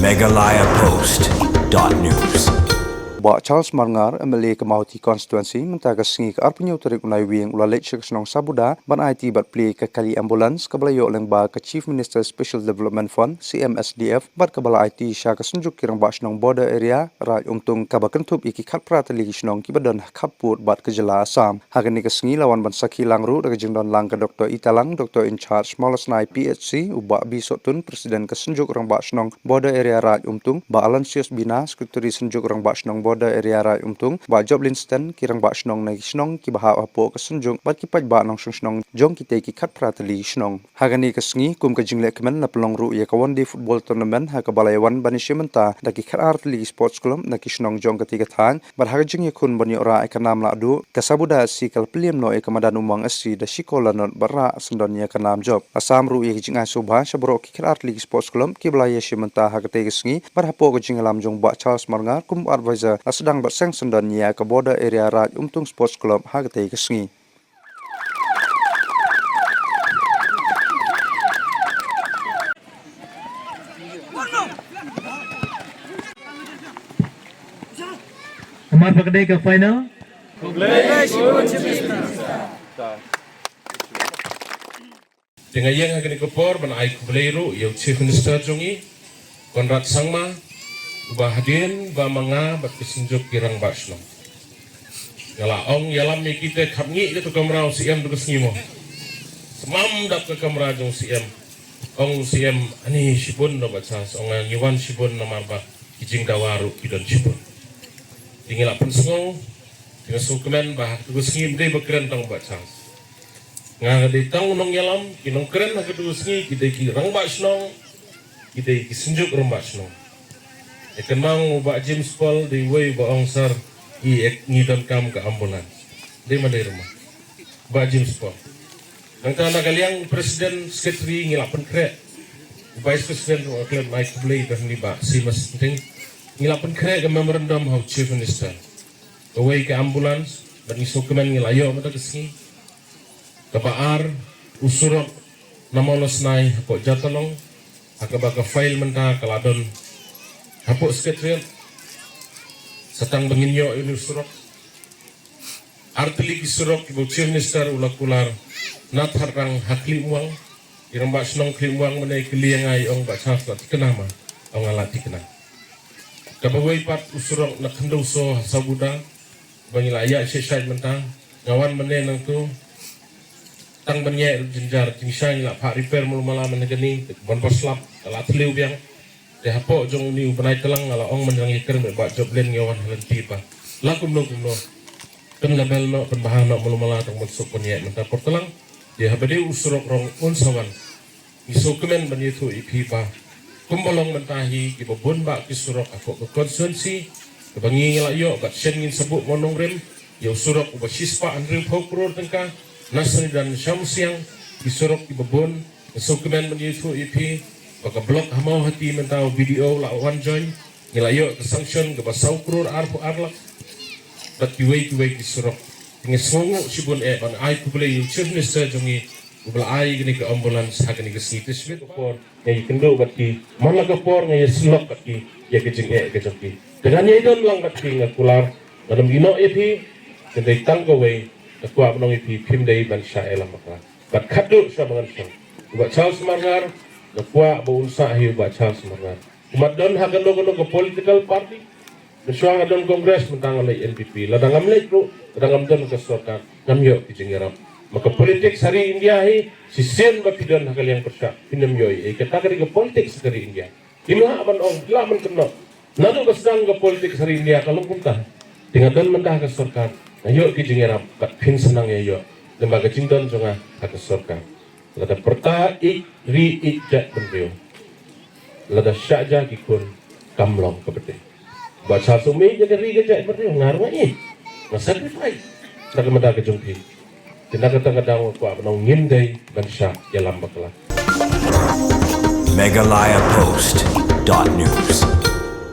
megalayapost.news. Ba Charles Marngar MLA Kamauti constituency mentaga singi ke arpunya utarik unai wing ula lek senong sabuda ban IT bat play ke kali ambulans kabalayo leng ba ke Chief Minister Special Development Fund CMSDF bat kabala IT sya ke senjuk kirang ba senong border area raj untung kaba kentup iki khat prata ligi senong kibadan kaput bat ke jela Assam hagani ke singi lawan ban saki langru daga jingdon lang ke Dr. Italang Dr. in charge Molasnai PHC uba bisotun presiden ke senjuk rang ba senong border area raj untung ba Alansius Bina sekretari senjuk rang ba senong border area rai umtung ba job linston kirang ba snong na snong ki ba apo ka senjung bat ki paj ba nong snong jong ki te ki khat pratali snong hagani ka sngi kum ka jingle kemen na pelong ru ya ka one day football tournament ha ka balaiwan bani shimenta da ki khar li sports club na ki snong jong ka tiga thang bar ha jing yakun bani ora ka nam la du ka sabuda si kal pliam no e ka madan umang asi da shikola non bara sendon ya ka nam job asam ru ya jinga subha shabro ki khar li sports club ki balai shimenta ha ka te sngi bar ha po ka jingalam jong ba Charles Marngar kum advisor sedang berseng sendan ya ke border area raj umtung sports club hagatei ke sengi. Hamaat pakadai ke final. Dengan yang akan dikepor menai kubleiru yang Chief Minister jongi Konrad Sangma Bahadin ba mga bat kesenjuk kirang basno. Ngala ong yalam mi kita kapngi itu kamera CM tu kesngimo. Semam dak ke kamera jong CM. Ong CM ani sibun no baca ong ngiwan sibun no marba kijing dawaru kidon sibun. Tinggal pun sengong dengan sukemen bah tu kesngim dei bekeren tong baca. Nga di tang nong yalam kinong keren ha kedu kesngi kita kirang basno. Kita kesenjuk rang basno. Ekemang ubah James Paul di way ba ongsar ngidon kam ke ambulans. Di mana rumah? Ba James Paul. Nang tanah kaliang presiden sekretari ngilapan krek. Vice President wakil Mike Blay dan liba si mas penting ngilapan krek ke memorandum how Chief Minister. Away ke ambulans dan isukuman ngilayo mata kesini. Kebaar usurok namolos nai pok jatalong akabaka file mentah kaladon hapuk sekretariat setang benginyo ini surok artili ki surok ibu Chief Minister ulak kular nat harang hakli muang irang ba senong kli muang menai keliangai ong ba chas la tikenama ong ala tikena kabawai pat usurok nak hendu so sabuda bangila ya sesai mentang ngawan menai nang tu tang banye jenjar jingsang la pak repair mul malam menegani bon poslap ala tliu biang dia hapo jong ni ubanai telang ala ong menjangi ker me ba job len ngawan halenti pa lakum no kan label no penbahan no mulumala tong masuk penye menta portelang dia habade usurok rong unsawan isukemen banyitu ipi pa kumbolong mentahi ki bobon ba ki surok ako ke konsensi ke bangi layo bat sengin sebut monong rem yo surok uba sispa andrim hokror tengka nasri dan syamsiang ki surok ki bobon isukemen banyitu ipi Baka blok hamau hati mentau video la one join nilayo ke sanction ke basau krur arpu arlak dat kiwei kisurok dengan songo sibun ban ai kubule yu Chief Minister jongi ubla ai gini ke ambulans hagani ke sini tisbit por ngai kendo bat ki mana ke por ngai slok bat ki ya ke jeng ke joki dengan ye don lang bat ki ngakular dalam gino epi kedai tanggowe ke kuap nong epi pimdei ban syaela maka bat kadu sabangan sang buat Charles Marngar Nakwa beunsa hiu baca semangat. Umat don hagan logo ke political party. Bersuang don kongres mentang oleh NPP. Ladang amlek bro, ladang don ke sorkan. Namyo kijengirap. Maka politik sari India hi sisen bapidon hagal yang persyak. Pinam yoi. Kata ke politik sari India. Ino aman ong, laman kenok. Nado kesedang ke politik sari India kalau puntah. Dengan don mendah ke sorkan. Nayo kijengirap. Kat pin senang ya yo. Lembaga jingdon jonga ke sorkan. Lada perta ri jak bendeo. Lada syaja kikun kamlong kebede. Baca sumi jadi ri jak bendeo ngaruh ni. Sacrifice. Nak menda kejungki. Tidak kadang-kadang aku abang ngindai dan syak dalam bakla. megalayapost.news